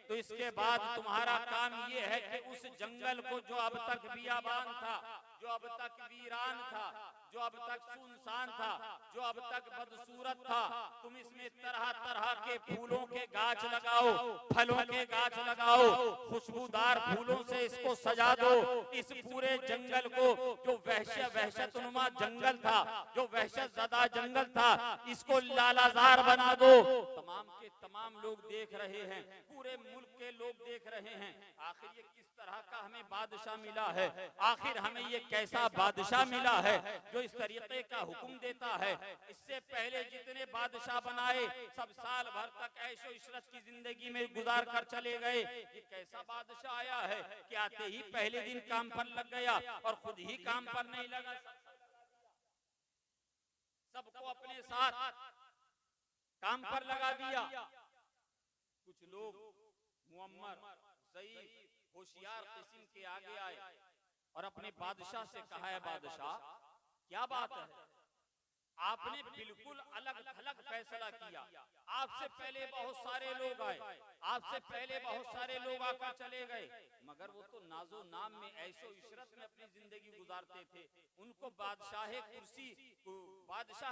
तो इसके बाद तुम्हारा काम ये है कि उस जंगल को जो अब तक बियाबान था, जो अब तक वीरान था, जो अब तक सुनसान था, जो अब तक बदसूरत था, तुम इसमें तरह तरह के फूलों के गाछ लगाओ, फलों के गाछ लगाओ, खुशबूदार फूलों से इसको सजा दो। इस पूरे जंगल को, जो वहशतनुमा जंगल था, जो वहशत ज़दा जंगल था, इसको लालाजार बना दो। तमाम के तमाम लोग देख रहे हैं, पूरे मुल्क के लोग देख रहे हैं, आखिर ये किस तरह का हमें बादशाह मिला है, आखिर हमें ये कैसा बादशाह मिला है जो इस तरीके का हुक्म देता है। इससे पहले जितने बादशाह बनाए सब साल भर तक ऐशो इशरत की जिंदगी में गुजार कर चले गए, ये कैसा बादशाह आया है कि आते ही पहले दिन काम पर लग गया और खुद ही काम पर नहीं लगा, सबको अपने साथ काम पर लगा दिया। कुछ लोग मुअम्मर, ज़ईफ, होशियार किस्म के आगे आए और अपने बादशाह से कहा है, बादशाह क्या बात है, आपने बिल्कुल अलग थलग फैसला किया, आपसे पहले बहुत सारे लोग आए, आपसे पहले बहुत सारे लोग आकर चले गए, मगर वो तो नाजो नाम में ऐशो इशरत में अपनी जिंदगी गुजारते थे। उनको बादशाह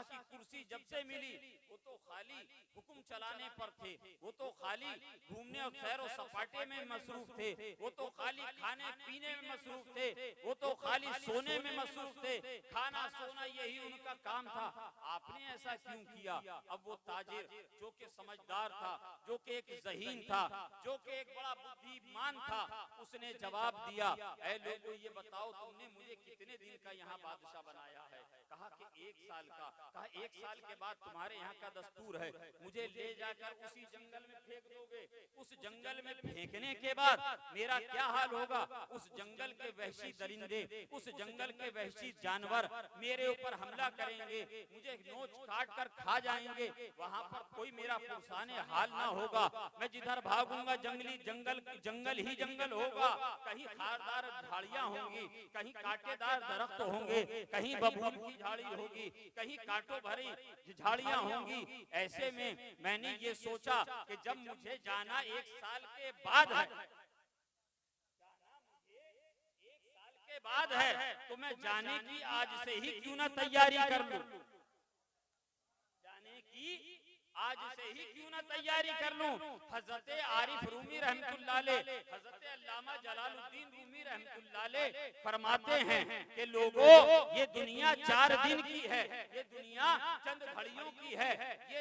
की कुर्सी जब से मिली वो तो खाली हुक्म चलाने पर थे, वो तो खाली घूमने और सैर और सपाटे में मसरूफ थे, वो तो खाली खाने पीने में मसरूफ थे, वो तो खाली सोने में मसरूफ थे, खाना सोना यही उनका काम था। आपने ऐसा क्यों किया? अब वो ताजिर जो कि समझदार था, जो कि एक ज़हीन था, जो कि एक बड़ा बुद्धिमान था, उसने जवाब दिया, ऐ लोगों ये बताओ तुमने मुझे कितने दिन का यहाँ बादशाह बनाया है? कहा कि 1 साल का। कहा 1 साल के बाद तुम्हारे यहाँ का दस्तूर है, मुझे ले जाकर उसी जंगल में फेंक दोगे, उस जंगल में फेंकने के बाद मेरा क्या हाल होगा? उस जंगल के वहशी दरिंदे, उस जंगल के वहशी जानवर मेरे ऊपर हमला करेंगे, मुझे नोच काट कर खा जाएंगे, वहाँ पर कोई मेरा पुरसाने हाल ना होगा, मैं जिधर भागूंगा जंगल ही जंगल होगा, कहीं खारदार झाड़ियां होंगी, कहीं कांटेदार दरख्त होंगे, कहीं बबूल की झाड़ी होगी, कहीं कांटों भरी झाड़ियां होंगी। ऐसे में मैंने ये सोचा कि जब मुझे जाना 1 साल के बाद है, तो मैं जाने की आज से ही क्यों ना तैयारी कर लूं, जाने की आज से ही क्यों ना तैयारी कर लूं। हजरत आरिफ रूमी रहमतुल्लाह अलैह, हजरत अल्लामा जलालुद्दीन रूमी रहमतुल्लाह अलैह फरमाते हैं कि लोगों ये दुनिया 4 दिन की है, ये दुनिया चंद घड़ियों की है, ये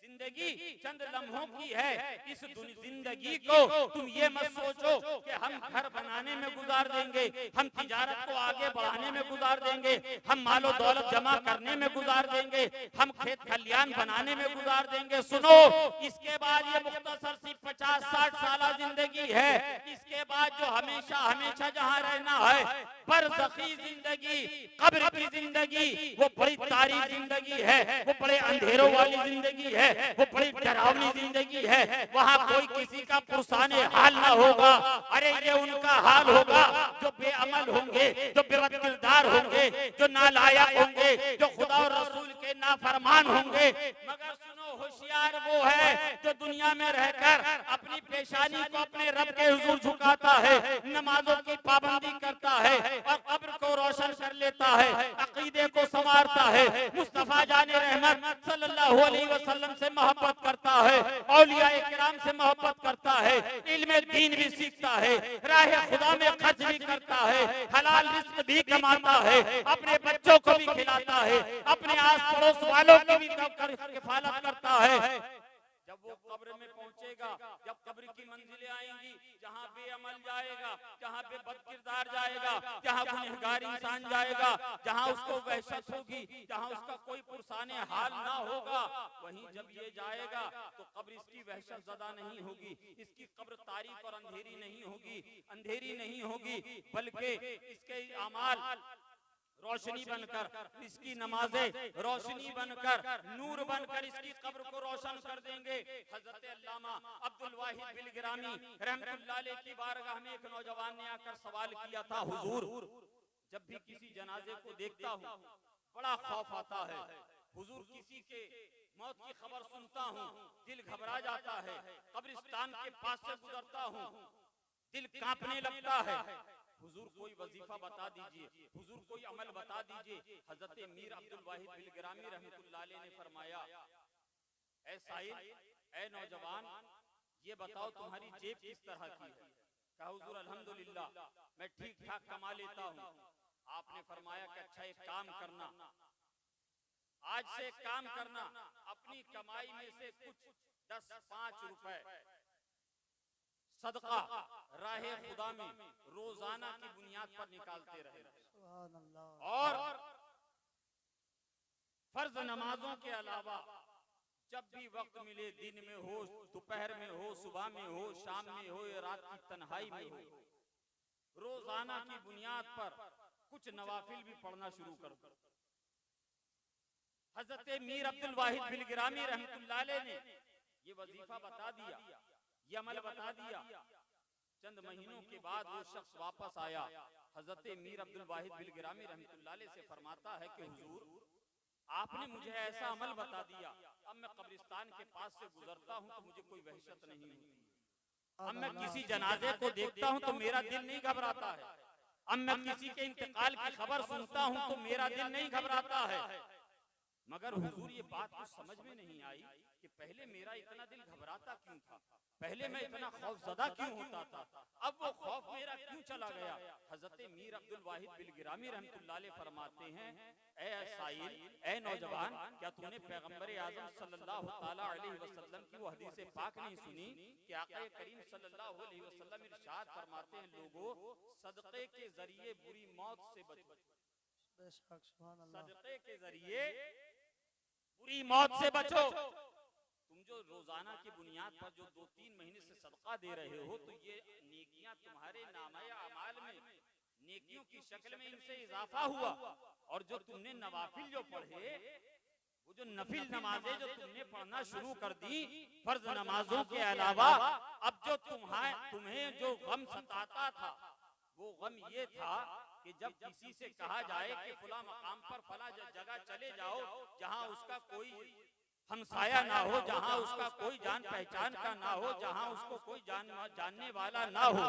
जिंदगी चंद लम्हों की है। इस जिंदगी को तुम ये मत सोचो कि हम घर बनाने में गुजार देंगे, हम तिजारत को आगे बढ़ाने में गुजार देंगे, हम मालो दौलत जमा करने में गुजार देंगे, हम खेत खलियान बनाने में गुजार देंगे। सुनो, इसके बाद ये मुख्तसर सी 50-60 साल जिंदगी है, इसके बाद जो हमेशा हमेशा जहाँ रहना है, बरज़खी जिंदगी, कब्र की जिंदगी, वो बड़ी तारीख जिंदगी है, वो बड़े अंधेरों वाली जिंदगी है, वो बड़ी डरावनी जिंदगी है, वहाँ कोई किसी का पुरसाने हाल ना होगा। अरे ये उनका हाल होगा जो बेअमल होंगे, जो बेवद किरदार होंगे, जो नालायक होंगे, जो खुदा और रसूल के नाफरमान होंगे। मगर सुनो, होशियार वो है जो दुनिया में रहकर अपनी पेशानी को अपने रब के हुजूर झुकाता है, नमाजों की पाबंदी करता है और कब्र को रोशन कर लेता है, अकीदे को संवारता है, मुस्तफा जाने रहमत सल्लल्लाहु अलैहि वसल्लम से मोहब्बत करता है, औलियाए किराम से मोहब्बत करता है, इल्मे दीन भी सीखता है, राह खुदा में खर्च भी करता है, हलाल रिस्क भी कमाता है, अपने बच्चों को भी खिलाता है, अपने आस पड़ोस वालों की भी किफालत करता है। जब वो कब्र में पहुंचेगा, जब कब्र की मंजिलें आएंगी, जहाँ बेअमल जाएगा, जहाँ बेबद किरदार जाएगा, जहाँ गुनहगार इंसान जाएगा, जहाँ उसको वहशत होगी, जहाँ उसका कोई पुरसाने हाल ना होगा, वहीं जब ये जाएगा तो कब्र इसकी वहशत ज़दा नहीं होगी, इसकी कब्र तारीक और अंधेरी नहीं होगी, बल्कि इसके अमाल रोशनी बनकर, इसकी नमाजें रोशनी बनकर, नूर बनकर इसकी कब्र को रोशन कर देंगे। हजरत अल्लामा अब्दुल वाहिद बिलगिरामी रहमतुल्लाह अलैह की बारगाह में एक नौजवान ने आकर सवाल किया था, हुजूर जब भी किसी जनाजे को देखता हूँ बड़ा खौफ आता है, हुजूर किसी के मौत की खबर सुनता हूँ दिल घबरा जाता है, कब्रिस्तान के पास से गुजरता हूँ दिल कांपने लगता है, हुजूर कोई वजीफा बता दीजिए, हुजूर कोई अमल बता दीजिए। हजरत मीर अब्दुल वाहिद बिलगिरामी रहमतुल्लाह अलैह ने फरमाया, ऐ साहिब, ऐ नौजवान, ये बताओ तुम्हारी जेब किस तरह की है? कहा हुजूर अल्हम्दुलिल्लाह मैं ठीक ठाक कमा लेता हूँ। आपने फरमाया कि अच्छा एक काम करना, आज से काम करना, अपनी कमाई में से कुछ 10-5 रुपए सदका राहे खुदा में रोजाना की बुनियाद पर निकालते रहे। सुभान अल्लाह। और फर्ज नमाजों के अलावा जब भी वक्त मिले, दिन में हो, दोपहर में हो, सुबह में हो, शाम में हो या रात की तन्हाई में हो, रोजाना की बुनियाद पर कुछ नवाफिल भी पढ़ना शुरू कर दो। हजरत मीर अब्दुल वाहिद बिलगिरामी रहमतुल्लाह अलैह ने ये वजीफा बता दिया, ये अमल बता दिया। चंद महीनों के बाद वो शख्स वापस आया, हजरत मीर अब्दुल वाहिद बिलगिरामी रहमतुल्लाह अलैह से फरमाता है कि हुजूर, आपने मुझे ऐसा अमल बता दिया, अब मैं कब्रिस्तान के पास से गुजरता हूँ तो मुझे कोई वहशत नहीं होती। अब मैं किसी जनाजे को देखता हूँ तो मेरा दिल नहीं घबराता है। अब मैं किसी के इंतकाल की खबर सुनता हूँ तो मेरा दिल नहीं घबराता है। मगर हुजूर, ये बात कुछ समझ में नहीं आई कि पहले मेरा इतना दिल घबराता क्यों था, पहले मैं इतना खौफजदा क्यों होता था, अब वो खौफ मेरा क्यों चला गया। हजरत मीर अब्दुल वाहिद बिलगिरामी रहमतुल्लाह अलैह फरमाते हैं, ए साइल, ए नौजवान, क्या तूने पैगंबर आज़म सल्लल्लाहु ताला अलैहि वसल्लम की वो हदीस पाक नहीं सुनी कि आका करीम सल्लल्लाहु अलैहि वसल्लम इरशाद फरमाते हैं, लोगों, सदक़े के जरिए बुरी मौत से बचो। बेशक, सुभान अल्लाह। सदक़े के जरिए बुरी मौत से बचो। तुम जो रोजाना की बुनियाद पर जो 2-3 महीने से सदका दे रहे हो, तो ये नेकियां तुम्हारे नामे अमाल में नेकियों की शक्ल में इनसे इजाफा हुआ। और जो तुमने नवाफिल जो पढ़े, वो जो नफिल नमाजें जो तुमने पढ़ना शुरू कर दी फर्ज नमाजों के अलावा, अब जो तुम्हें जो गम सताता था, वो गम ये था कि जब किसी से कहा जाए कि फला मकाम पर फला जगह चले जाओ जहां उसका कोई हमसाया ना हो, जहां उसका कोई जान पहचान का ना हो, जहां उसको कोई जानने वाला ना हो,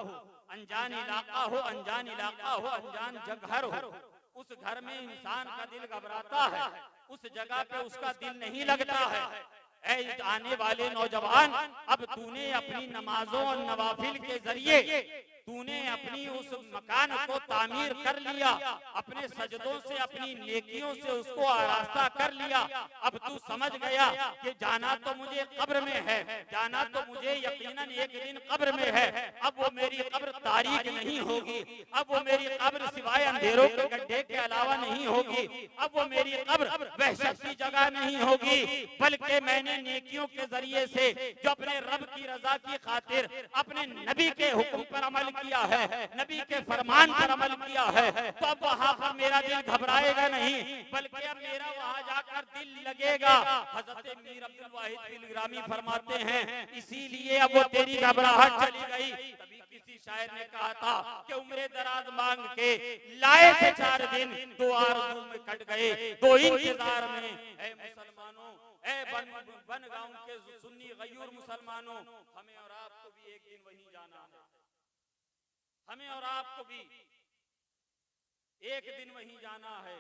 अनजान इलाका हो, अनजान इलाका हो, अनजान जगह हो, उस घर में इंसान का दिल घबराता है, उस जगह पे उसका दिल नहीं लगता है। ऐ आने वाले नौजवान, अब तूने अपनी नमाजों और नवाफिल के जरिए तूने अपनी उस मकान को तामीर कर लिया, अपने सजदों से, अपनी नेकियों से उसको आरास्ता कर लिया। अब तू समझ गया कि जाना तो मुझे कब्र में है, जाना तो मुझे यकीनन एक दिन कब्र में है। अब वो मेरी कब्र तारीक नहीं होगी, अब वो मेरी कब्र सिवाय अंधेरों के गड्ढे के अलावा नहीं होगी, अब वो मेरी कब्र वहशत की जगह नहीं होगी, बल्कि मैंने नेकियों के जरिए से जो अपने रब की रजा की खातिर अपने नबी के हुक्म पर अमल किया है, नबी के फरमान पर अमल किया है, तो अब वहां पर मेरा दिल घबराएगा नहीं, बल्कि अब मेरा वहां जाकर दिल लगेगा। हजरत मीर अब्दुल वाहिद बिलगिरामी फरमाते हैं, इसीलिए अब वो तेरी घबराहट चली गई। तभी किसी शायर ने कहा था कि उम्र दराज मांग के लाए थे 4 दिन, 2 आरज़ू में कट गए 2 इंतजार में। ऐ मुसलमानों, ऐ बन गांव के सुन्नी गयूर मुसलमानों, हमें और आपको भी एक दिन वहीं जाना है, हमें और आपको भी एक दिन वहीं जाना है।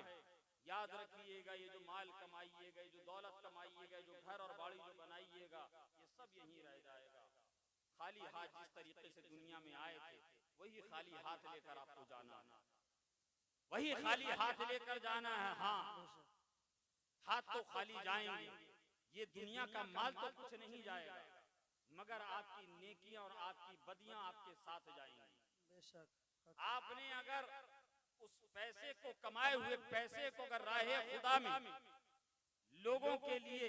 याद रखिएगा, ये जो माल कमाइएगा, ये जो दौलत कमाइएगा, जो घर और बाड़ी जो बनाइएगा, ये सब यहीं रह जाएगा। खाली हाथ जिस तरीके से दुनिया में आए थे, वही खाली हाथ लेकर आपको जाना है, वही खाली हाथ लेकर जाना है। हाँ, हाथ तो खाली जाएंगे, ये दुनिया का माल तो कुछ नहीं जाएगा, मगर आपकी नेकियां और आपकी बदियां आपके साथ जाएंगी। आपने अगर उस पैसे को, कमाए हुए पैसे को अगर राहे खुदा में लोगों के लिए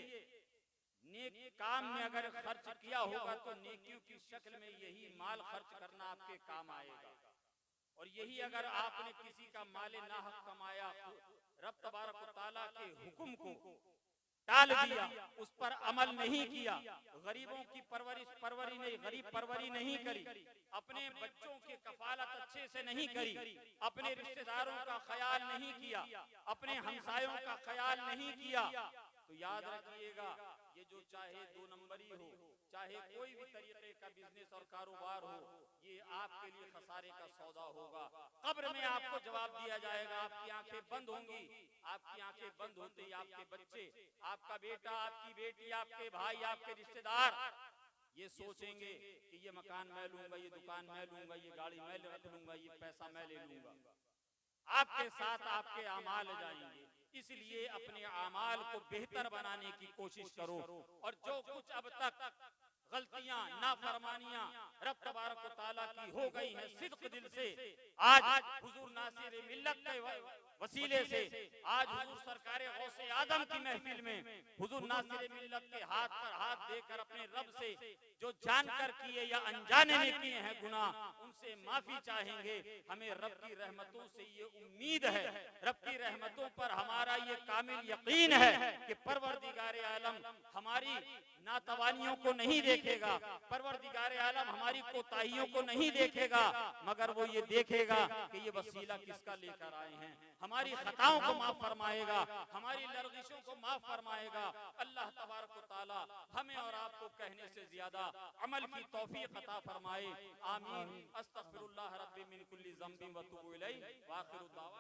नेक काम में अगर खर्च किया होगा, तो नेकियों की शक्ल में यही माल खर्च करना आपके काम आएगा। और यही अगर आपने किसी का माले नाहक कमाया, रब तबारक व तआला के हुक्म को टाल दिया, उस पर अमल नहीं किया, गरीबों की परवरी नहीं, गरीब परवरी नहीं करी, अपने बच्चों की कफालत अच्छे से नहीं करी, अपने रिश्तेदारों का ख्याल नहीं किया, अपने हमसायों का ख्याल नहीं किया, तो याद रखिएगा, ये जो चाहे 2 नंबरी हो, चाहे कोई भी तरीके का बिजनेस और कारोबार हो, ये आपके लिए खसारे का सौदा होगा। कब्र में आपको जवाब दिया जाएगा, आपकी आंखें बंद होंगी, आपकी आंखें बंद होते ही आपके बच्चे, आपका बेटा, आपकी बेटी, आपके भाई, आपके रिश्तेदार ये सोचेंगे कि ये मकान मैं लूंगा, ये दुकान मैं लूंगा, ये गाड़ी मैं रख लूंगा, ये पैसा मैं ले लूंगा। आपके साथ आपके अमाल जाएंगे। इसलिए अपने आमाल को बेहतर बनाने की कोशिश करो और जो कुछ अब तक गलतियां नाफरमानियां रब तबारक व तआला की हो गई हैं, सिद्क दिल से आज हुजूर नासिर मिल्लत के वसीले से आज हुजूर सरकार गौसे आदम की महफिल में हुजूर नासिर मिल्लत के हाथ पर हाथ देकर अपने रब से जो जानकर किए या अनजाने में किए हैं गुनाह, उनसे माफी चाहेंगे। हमें रब की रहमतों से ये उम्मीद है, रब की रहमतों पर हमारा ये कामिल यकीन है कि परवरदिगार आलम हमारी नातवानियों को नहीं देखेगा, परवरदिगार आलम हमारी कोताहियों को नहीं देखेगा, मगर वो ये देखेगा कि ये वसीला किसका लेकर आए हैं। हमारी खताओं को माफ फरमाएगा, हमारी लर्जिशों को माफ फरमाएगा। अल्लाह तबारक व तआला हमें और आपको कहने से ज्यादा अमल की तौफीक अता फरमाए। आमीन। अस्तगफिरुल्लाह रब्बी मिन कुल्ली ज़ंबिन व तुबू इलैहि व आखिरु दावा।